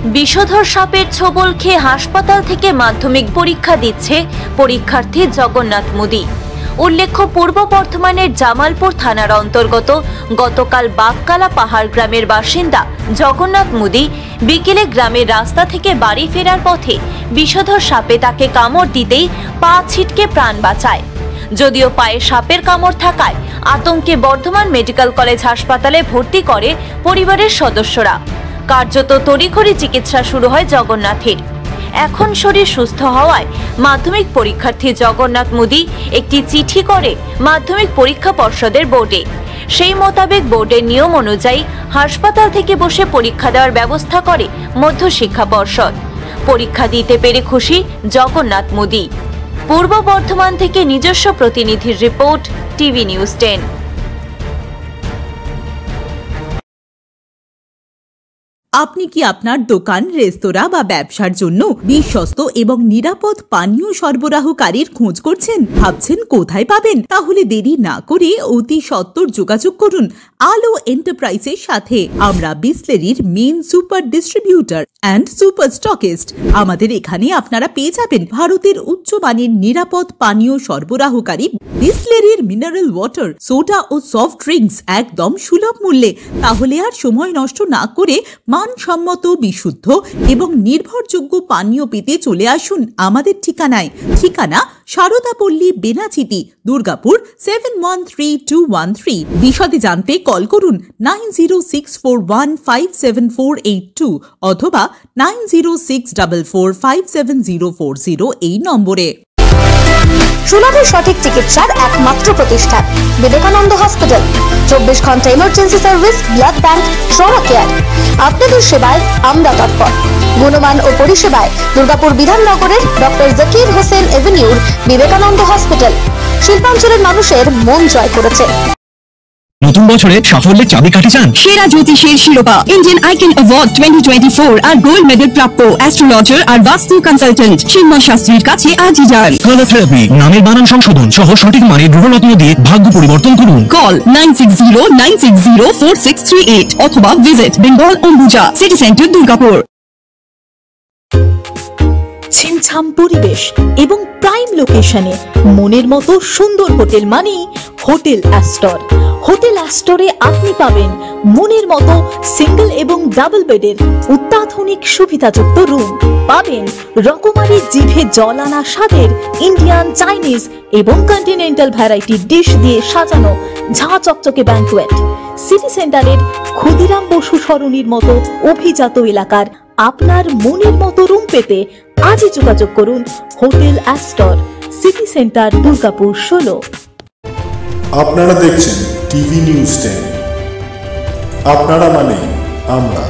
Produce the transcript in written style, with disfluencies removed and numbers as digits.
বিষধর সাপের ছোবল খেয়ে হাসপাতাল থেকে মাধ্যমিক পরীক্ষা দিচ্ছে পরীক্ষার্থী জগন্নাথ মুদি। উল্লেখ্য, পূর্ব বর্ধমানের জামালপুর থানার অন্তর্গত গতকাল বাগকালা পাহাড় গ্রামের বাসিন্দা জগন্নাথ মুদি বিকেলে গ্রামের রাস্তা থেকে বাড়ি ফেরার পথে বিষধর সাপে তাকে কামড় দিতেই পা ছিটকে প্রাণ বাঁচায়। যদিও পায়ে সাপের কামড় থাকায় আতঙ্কে বর্ধমান মেডিকেল কলেজ হাসপাতালে ভর্তি করে পরিবারের সদস্যরা। কার্যত তড়িঘড়ি চিকিৎসা শুরু হয় জগন্নাথের। এখন শরীর সুস্থ হওয়ায় মাধ্যমিক পরীক্ষার্থী জগন্নাথ মুদি একটি চিঠি করে মাধ্যমিক পরীক্ষা পর্ষদের বোর্ডে। সেই মোতাবেক বোর্ডের নিয়ম অনুযায়ী হাসপাতাল থেকে বসে পরীক্ষা দেওয়ার ব্যবস্থা করে মধ্যশিক্ষা পর্ষদ। পরীক্ষা দিতে পেরে খুশি জগন্নাথ মুদি। পূর্ব বর্ধমান থেকে নিজস্ব প্রতিনিধির রিপোর্ট, টিভি নিউজ 10। আপনি কি আপনার দোকান, রেস্তোরাঁ বা ব্যবসার জন্য বিশ্বস্ত এবং নিরাপদ পানীয় সরবরাহকারীর খোঁজ করছেন? ভাবছেন কোথায় পাবেন? তাহলে দেরি না করে অতি সত্বর যোগাযোগ করুন আলো এন্টারপ্রাইজের সাথে। আমরা বিসলেরির main super distributor and super stockist. আমাদের এখানে আপনারা পেয়ে যাবেন ভারতের উচ্চমানের নিরাপদ পানীয় সরবরাহকারী বিসলেরির মিনারেল ওয়াটার, সোডা ও সফট ড্রিঙ্কস একদম সুলভ মূল্যে। তাহলে আর সময় নষ্ট না করে মানসম্মত, বিশুদ্ধ এবং নির্ভরযোগ্য পানীয় পেতে চলে আসুন আমাদের ঠিকানায়। ঠিকানা সারদাপল্লী, বেনাচিতি, দুর্গাপুর 713213। বিশদে জানতে কল করুন 9064157482 অথবা 9064457040 এই নম্বরে। সুলভের সঠিক চিকিৎসার একমাত্র প্রতিষ্ঠান বিবেকানন্দ হসপিটাল। 24 ঘন্টা emergency service, blood bank, trauma care. আপনাদের সেবায় আমরা তৎপর। গুণমান ও পরিষেবায় দুর্গাপুর বিধাননগরের ডক্টর জাকির হোসেন এভিনিউর বিবেকানন্দ হসপিটাল শিল্পাঞ্চলের মানুষের মন জয় করেছে। নতুন বছরে সাফল্যের চাবিকাঠি চান? সেরা জ্যোতিষের শিরোপা, ইন্ডিয়ান আইকন অ্যাওয়ার্ড 2024 আর গোল্ড মেডেল প্রাপ্ত অ্যাস্ট্রোলজার আর বাস্তু কনসালটেন্ট চিন্ময় শাস্ত্রীর কাছে আজই যান। কালার থেরাপি, নামের বানান সংশোধন সহ সঠিক মানের গ্রহরত্ন দিয়ে ভাগ্য পরিবর্তন করুন। কল 9609604638 অথবা visit Bengal Ambuja, city centre, Durgapur. ছিমছাম পরিবেশ এবং প্রাইম লোকেশনে মনের মতো সুন্দর হোটেল মানেই হোটেল অ্যাস্টর। হোটেল অ্যাস্টরে আপনি পাবেন মনের মতো সিঙ্গেল এবং ডাবল বেডের অত্যাধুনিক সুবিধাযুক্ত রুম, পাবেন রকমারি জিভে জল আনা স্বাদের ইন্ডিয়ান, চাইনিজ এবং কন্টিনেন্টাল ভ্যারাইটি ডিশ দিয়ে সাজানো ঝাঁ চকচকে ব্যাংকুয়েট। সিটি সেন্টারের ক্ষুদিরাম বসু সরণির মতো অভিজাত এলাকার আপনার মনের মতো রুম পেতে আজই যোগাযোগ করুন hotel Astor, city centre, Durgapur 16। আপনারা দেখছেন টিভি নিউজ 10। আপনারা মানে আমরা।